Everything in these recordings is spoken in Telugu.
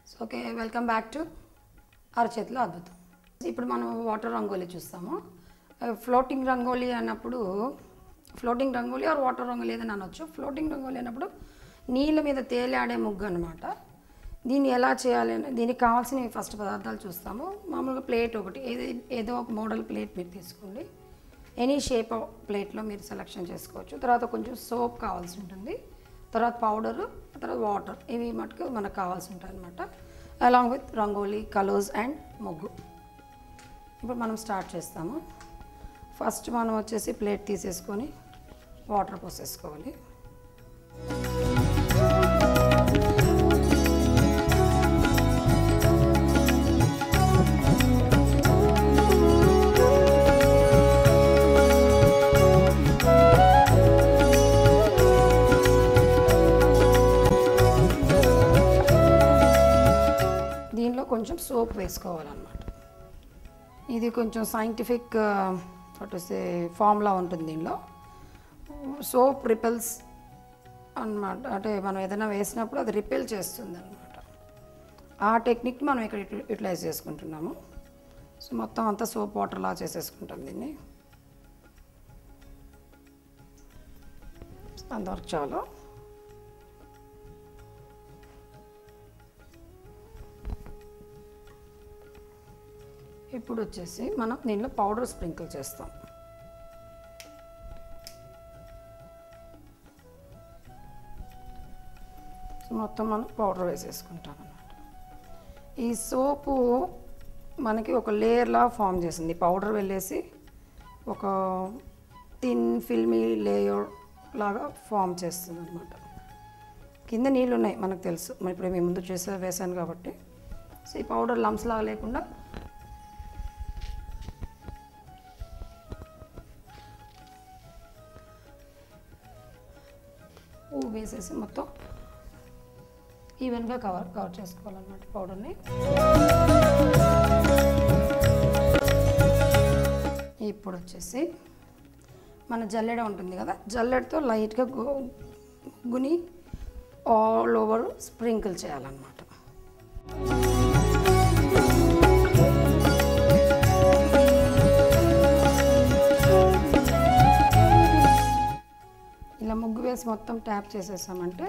So okay, welcome back to అరచేతిలో అద్భుతం. ఇప్పుడు మనం వాటర్ రంగోలీ చూస్తాము. ఫ్లోటింగ్ రంగోలీ అన్నప్పుడు floating rangoli or water rangoli ఏదైనా అనొచ్చు. ఫ్లోటింగ్ రంగోలీ అన్నప్పుడు నీళ్ళ మీద తేలాడే ముగ్గు అనమాట. దీన్ని ఎలా చేయాలి అని దీనికి కావాల్సిన ఫస్ట్ పదార్థాలు చూస్తాము. మామూలుగా ప్లేట్ ఒకటి, ఏదో ఒక మోడల్ ప్లేట్ మీరు తీసుకోండి. ఎనీ షేప్ ప్లేట్లో మీరు సెలెక్షన్ చేసుకోవచ్చు. తర్వాత కొంచెం సోప్ కావాల్సి ఉంటుంది, తర్వాత పౌడరు, తర్వాత వాటర్. ఇవి మటుకు మనకు కావాల్సి ఉంటాయి అనమాట. Along with rangoli, colours and ముగ్గు. ఇప్పుడు మనం స్టార్ట్ చేస్తాము. ఫస్ట్ మనం వచ్చేసి ప్లేట్ తీసేసుకొని వాటర్ పోసేసుకోవాలి. దీనిలో కొంచెం సోప్ వేసుకోవాలన్నమాట. ఇది కొంచెం సైంటిఫిక్ ఫార్ములా ఉంటుంది దీనిలో. సోప్ రిపెల్స్ అన్నమాట. అంటే మనం ఏదైనా వేసినప్పుడు అది రిపెల్ చేస్తుంది అనమాట. ఆ టెక్నిక్ మనం ఇక్కడ యూటిలైజ్ చేసుకుంటున్నాము. సో మొత్తం అంతా సోప్ వాటర్లా చేసేసుకుంటాం దీన్ని. అంతవరకు చాలు. ఇప్పుడు వచ్చేసి మనం దీనిలో పౌడర్ స్ప్రింకిల్ చేస్తాం. మొత్తం మనం పౌడర్ వేసేసుకుంటాం అన్నమాట. ఈ సోపు మనకి ఒక లేయర్లా ఫామ్ చేసింది. పౌడర్ వెళ్ళేసి ఒక థిన్ ఫిల్మీ లేయర్ లాగా ఫామ్ చేస్తుంది అనమాట. కింద నీళ్ళు ఉన్నాయి మనకు తెలుసు, మరి ఇప్పుడు మేము ముందు వేసాను కాబట్టి. సో ఈ పౌడర్ లంప్స్ లాగా లేకుండా వేసేసి మొత్తం ఈవెన్గా కవర్ చేసుకోవాలన్నమాట పౌడర్ని. ఇప్పుడు వచ్చేసి మన జల్లెడ ఉంటుంది కదా, జల్లెడతో లైట్గా గుని ఆల్ ఓవర్ స్ప్రింకిల్ చేయాలన్నమాట. ఇలా ముగ్గు వేసి మొత్తం ట్యాప్ చేసేసామంటే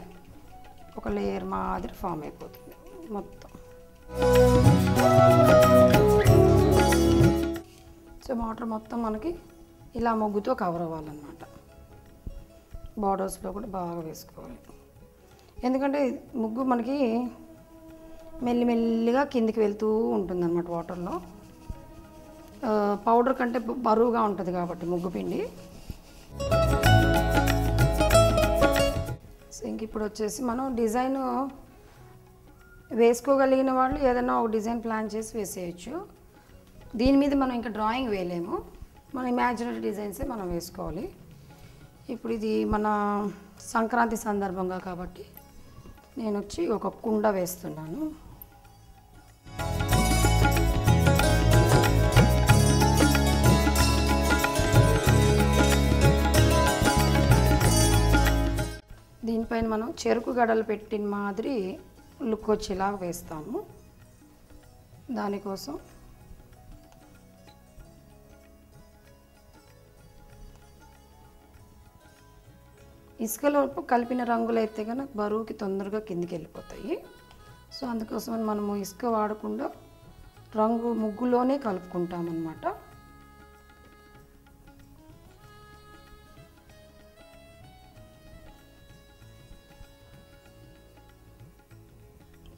ఒక లేయర్ మాదిరి ఫామ్ అయిపోతుంది మొత్తం. సో వాటర్ మొత్తం మనకి ఇలా ముగ్గుతో కవర్ అవ్వాలన్నమాట. బార్డర్స్లో కూడా బాగా వేసుకోవాలి, ఎందుకంటే ముగ్గు మనకి మెల్లిమెల్లిగా కిందికి వెళ్తూ ఉంటుంది అన్నమాట వాటర్లో. పౌడర్ కంటే బరువుగా ఉంటుంది కాబట్టి ముగ్గు పిండి. ఇంక ఇప్పుడు వచ్చేసి మనం డిజైన్ వేసుకోగలిగిన వాళ్ళు ఏదైనా ఒక డిజైన్ ప్లాన్ చేసి వేసేయచ్చు. దీని మీద మనం ఇంకా డ్రాయింగ్ వేయలేము, మన ఇమాజినరీ డిజైన్సే మనం వేసుకోవాలి. ఇప్పుడు ఇది మన సంక్రాంతి సందర్భంగా కాబట్టి నేను వచ్చి ఒక కుండ వేస్తున్నాను. దీనిపైన మనం చెరుకు గడలు పెట్టిన మాదిరి లుక్ వచ్చేలాగా వేస్తాము. దానికోసం ఇసుకలో కలిపిన రంగులు అయితే కనుక బరువుకి తొందరగా కిందికి వెళ్ళిపోతాయి. సో అందుకోసం మనము ఇసుక వాడకుండా రంగు ముగ్గులోనే కలుపుకుంటామన్నమాట.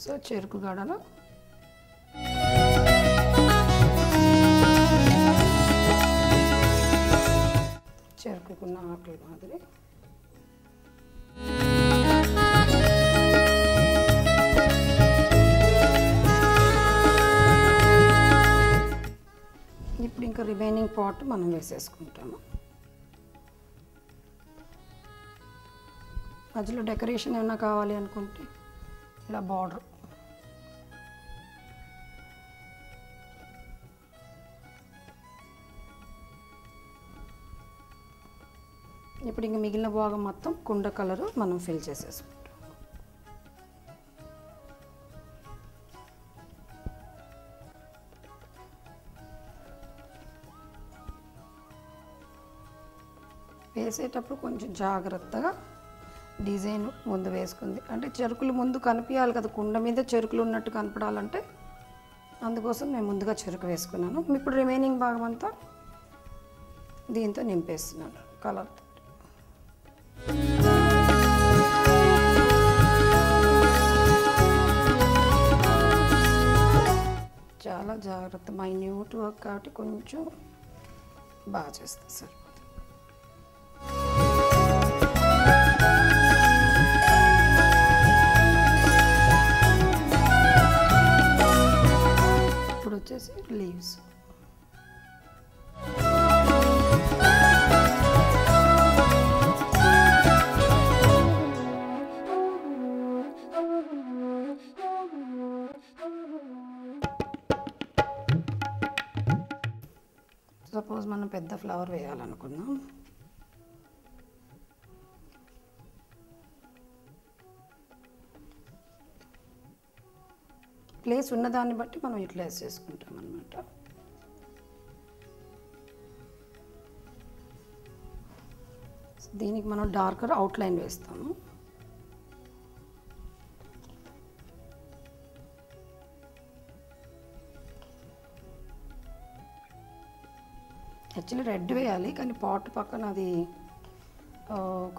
సో చెరుకు గడలో చెరుకుకున్న ఆకులు మాదిరి ఇప్పుడు ఇంకా రిమైనింగ్ పార్ట్ మనం వేసేసుకుంటాము. మధ్యలో డెకరేషన్ ఏమైనా కావాలి అనుకుంటే ఇలా బార్డర్. ఇప్పుడు ఇంక మిగిలిన భాగం మొత్తం కుండ కలరు మనం ఫిల్ చేసేసుకుంటాం. వేసేటప్పుడు కొంచెం జాగ్రత్తగా డిజైన్ ముందు వేసుకుంది, అంటే చెరుకులు ముందు కనిపించాలి కదా, కుండ మీద చెరుకులు ఉన్నట్టు కనపడాలంటే అందుకోసం నేను ముందుగా చెరుకు వేసుకున్నాను. ఇప్పుడు రిమైనింగ్ భాగం అంతా దీంతో నింపేస్తున్నాను కలర్. చాలా జాగ్రత్త, మైన్యూట్ వర్క్ కాబట్టి కొంచెం బాగా చేస్తుంది సార్. ఇప్పుడు వచ్చేసి లీవ్స్. సపోజ్ మనం పెద్ద ఫ్లవర్ వేయాలనుకున్నాం, ప్లేస్ ఉన్నదాన్ని బట్టి మనం యూటిలైజ్ చేసుకుంటాం అన్నమాట. దీనికి మనం డార్కర్ అవుట్లైన్ వేస్తాము. యాక్చువల్లీ రెడ్ వేయాలి, కానీ పాట్ పక్కన అది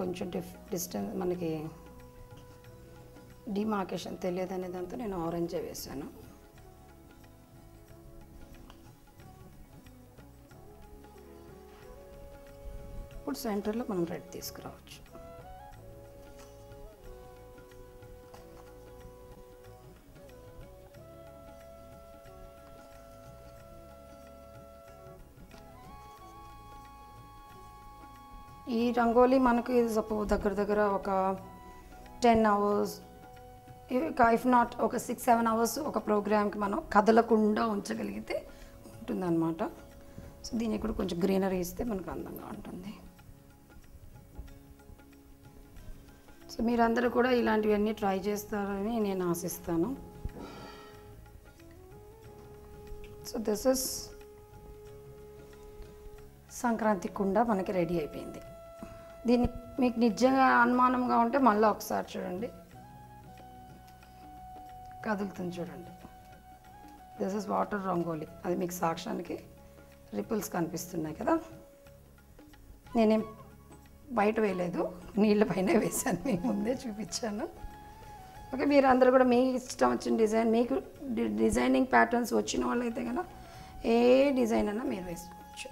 కొంచెం డిస్టెన్స్ మనకి డిమార్కేషన్ తెలియదు అనే దాంతో నేను ఆరెంజే వేసాను. ఇప్పుడు సెంటర్లో మనం రెడ్ తీసుకురావచ్చు. ఈ రంగోలీ మనకి సపోజ్ దగ్గర ఒక 10 hours, ఇఫ్ నాట్ ఒక 6-7 hours ఒక ప్రోగ్రామ్కి మనం కదలకుండా ఉంచగలిగితే ఉంటుందన్నమాట. సో దీనికి కూడా కొంచెం గ్రీనరీ ఇస్తే మనకు అందంగా ఉంటుంది. సో మీరందరూ కూడా ఇలాంటివన్నీ ట్రై చేస్తారని నేను ఆశిస్తాను. సో దిస్ ఇస్ సంక్రాంతి కుండ మనకి రెడీ అయిపోయింది. దీన్ని మీకు నిజంగా అనుమానంగా ఉంటే మళ్ళీ ఒకసారి చూడండి, కదులుతుంది చూడండి. This is water rangoli. అది మీకు సాక్ష్యానికి రిపుల్స్ కనిపిస్తున్నాయి కదా. నేనేం బయట వేయలేదు, నీళ్ళ పైన వేసాను, మీకు ముందే చూపించాను. ఓకే, మీరు అందరూ కూడా మీ ఇష్టం వచ్చిన డిజైన్, మీకు డిజైనింగ్ ప్యాటర్న్స్ వచ్చిన వాళ్ళు అయితే కనుక ఏ డిజైన్ అయినా మీరు వేసుకోవచ్చు.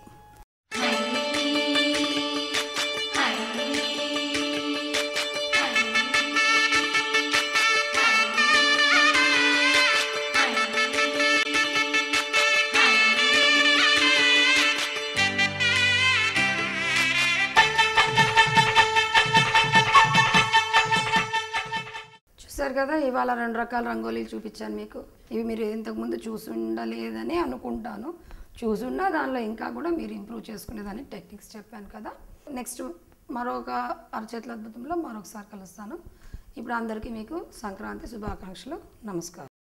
చూసారు కదా, ఇవాళ 2 రకాల రంగోలీలు చూపించాను మీకు. ఇవి మీరు ఇంతకుముందు చూసి ఉండలేదని అనుకుంటాను. చూసున్నా దానిలో ఇంకా కూడా మీరు ఇంప్రూవ్ చేసుకునేదాన్ని టెక్నిక్స్ చెప్పాను కదా. నెక్స్ట్ మరొక అరచేతుల అద్భుతంలో మరొకసారి కలుస్తాను. ఇప్పుడు అందరికీ మీకు సంక్రాంతి శుభాకాంక్షలు. నమస్కారం.